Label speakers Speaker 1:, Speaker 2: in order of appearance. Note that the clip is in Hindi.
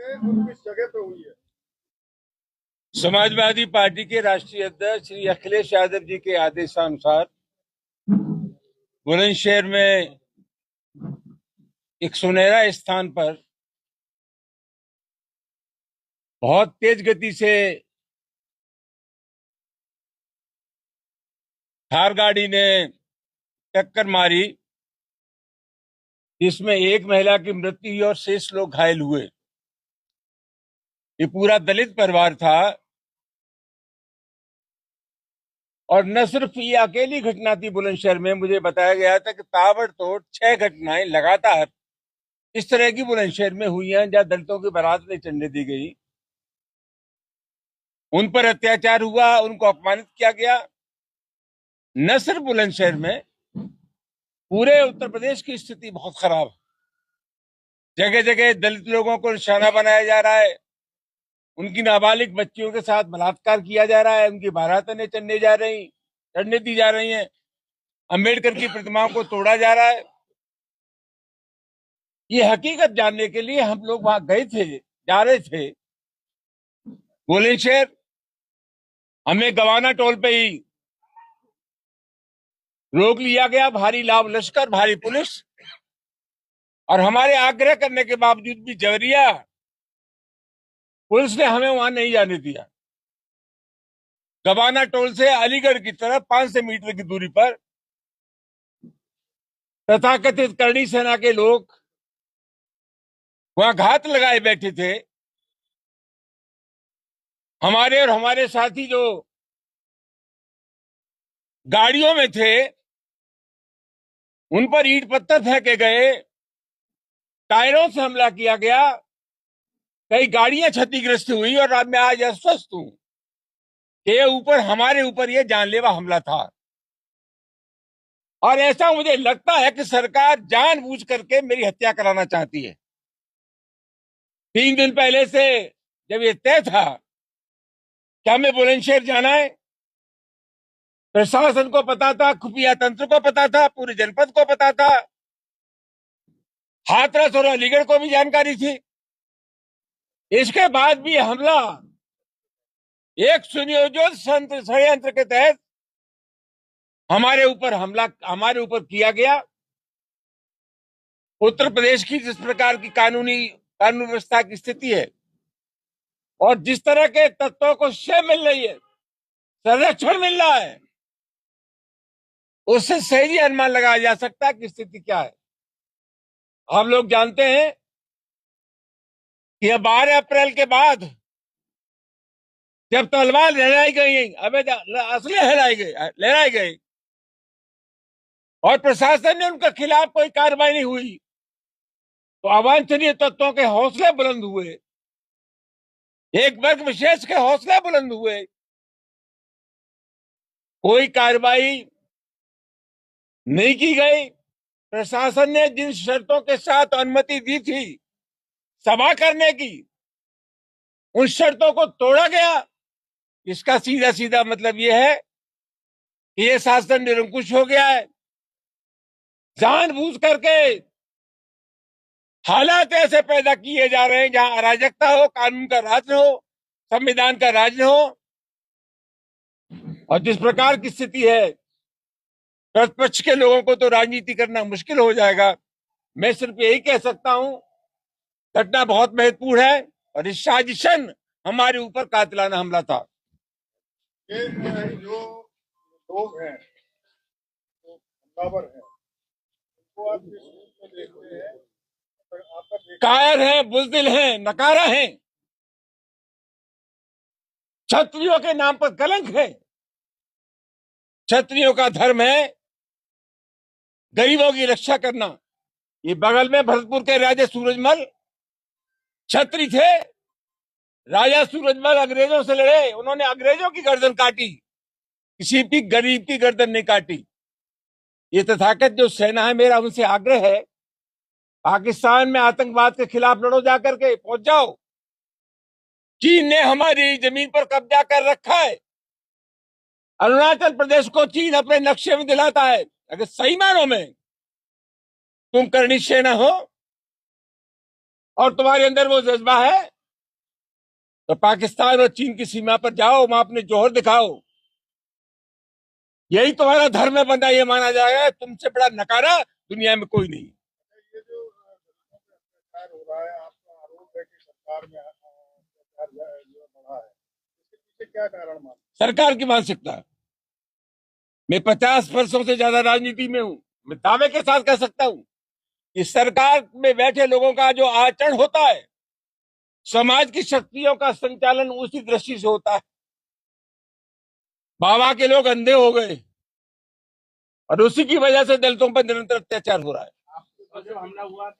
Speaker 1: और किस जगह पे हुई है?
Speaker 2: समाजवादी पार्टी के राष्ट्रीय अध्यक्ष श्री अखिलेश यादव जी के आदेशानुसार बुलंदशहर में एक सुनहरा स्थान पर बहुत तेज गति से थार गाड़ी ने टक्कर मारी, जिसमें एक महिला की मृत्यु हुई और शेष लोग घायल हुए। ये पूरा दलित परिवार था और न सिर्फ ये अकेली घटना थी बुलंदशहर में। मुझे बताया गया था कि ताबड़तोड़ 6 घटनाएं लगातार इस तरह की बुलंदशहर में हुई हैं, जहां दलितों की बारात नहीं चढ़ने दी गई, उन पर अत्याचार हुआ, उनको अपमानित किया गया। न सिर्फ बुलंदशहर में, पूरे उत्तर प्रदेश की स्थिति बहुत खराब है। जगह जगह दलित लोगों को निशाना बनाया जा रहा है, उनकी नाबालिग बच्चियों के साथ बलात्कार किया जा रहा है, उनकी बारातें चढ़ने दी जा रही हैं, अंबेडकर की प्रतिमाओं को तोड़ा जा रहा है। ये हकीकत जानने के लिए हम लोग वहां जा रहे थे बुलंदशहर। हमें गवाना टोल पे ही रोक लिया गया, भारी लाभ लश्कर, भारी पुलिस, और हमारे आग्रह करने के बावजूद भी जवरिया पुलिस ने हमें वहां नहीं जाने दिया। गवाना टोल से अलीगढ़ की तरफ 500 मीटर की दूरी पर तथाकथित करणी सेना के लोग वहां घात लगाए बैठे थे। हमारे और हमारे साथी जो गाड़ियों में थे, उन पर ईंट पत्थर फेंके गए, टायरों से हमला किया गया, कई गाड़ियां क्षतिग्रस्त हुई। और अब मैं आज आश्वस्त हूं कि हमारे ऊपर ये जानलेवा हमला था। और ऐसा मुझे लगता है कि सरकार जानबूझ करके मेरी हत्या कराना चाहती है। 3 दिन पहले से जब ये तय था कि हमें बुलंदशहर जाना है, प्रशासन को पता था, खुफिया तंत्र को पता था, पूरे जनपद को पता था, हाथरस और अलीगढ़ को भी जानकारी थी। इसके बाद भी हमला एक सुनियोजित षड्यंत्र के तहत हमारे ऊपर किया गया। उत्तर प्रदेश की जिस प्रकार की कानून व्यवस्था की स्थिति है और जिस तरह के तत्वों को शय मिल रही है, संरक्षण मिल रहा है, उससे सही अनुमान लगाया जा सकता है कि स्थिति क्या है। हम लोग जानते हैं कि 12 अप्रैल के बाद जब तलवार लहराई गई, असले लहराए गए और प्रशासन ने उनके खिलाफ कोई कार्रवाई नहीं हुई, तो अवांछनीय तत्वों के हौसले बुलंद हुए, एक वर्ग विशेष के हौसले बुलंद हुए। कोई कार्रवाई नहीं की गई। प्रशासन ने जिन शर्तों के साथ अनुमति दी थी सभा करने की, उन शर्तों को तोड़ा गया। इसका सीधा सीधा मतलब यह है कि यह शासन निरंकुश हो गया है। जानबूझ करके हालात ऐसे पैदा किए जा रहे हैं जहां अराजकता हो, कानून का राज न हो, संविधान का राज न हो। और जिस प्रकार की स्थिति है, प्रतिपक्ष के लोगों को तो राजनीति करना मुश्किल हो जाएगा। मैं सिर्फ यही कह सकता हूं, घटना बहुत महत्वपूर्ण है और इस साजिशन हमारे ऊपर कातिलाना हमला था।
Speaker 1: ये जो लोग हैं, जो हमलावर हैं, उनको आप किस रूप में देखते हैं?
Speaker 2: कायर हैं, बुजदिल हैं, नकारा हैं, क्षत्रियों के नाम पर कलंक है। क्षत्रियों का धर्म है गरीबों की रक्षा करना। ये बगल में भरतपुर के राजा सूरजमल क्षत्रिय थे। राजा सूरजमल अंग्रेजों से लड़े, उन्होंने अंग्रेजों की गर्दन काटी, किसी भी गरीब की गर्दन नहीं काटी। ये तथाकथित जो सेना है, मेरा उनसे आग्रह है, पाकिस्तान में आतंकवाद के खिलाफ लड़ो, जाकर के पहुंच जाओ। चीन ने हमारी जमीन पर कब्जा कर रखा है। अरुणाचल प्रदेश को चीन अपने नक्शे में दिलाता है। अगर सही मानों में तुम करणी सेना हो और तुम्हारे अंदर वो जज्बा है तो पाकिस्तान और चीन की सीमा पर जाओ, वहां अपने जोहर दिखाओ। यही तुम्हारा धर्म है, बंदा ये माना जाएगा, तुमसे बड़ा नकारा दुनिया में कोई नहीं।
Speaker 1: ये जो दलितों पे अत्याचार हो रहा है, आपका आरोप है कि सरकार में अत्याचार जो बढ़ा है, इसके पीछे क्या कारण मानते
Speaker 2: सरकार की मानसिकता। मैं 50 वर्षों से ज्यादा राजनीति में हूं, मैं दावे के साथ कह सकता हूं कि सरकार में बैठे लोगों का जो आचरण होता है, समाज की शक्तियों का संचालन उसी दृष्टि से होता है। बाबा के लोग अंधे हो गए और उसी की वजह से दलितों पर निरंतर अत्याचार हो रहा है।
Speaker 1: हैं? आपको जो हमला हुआ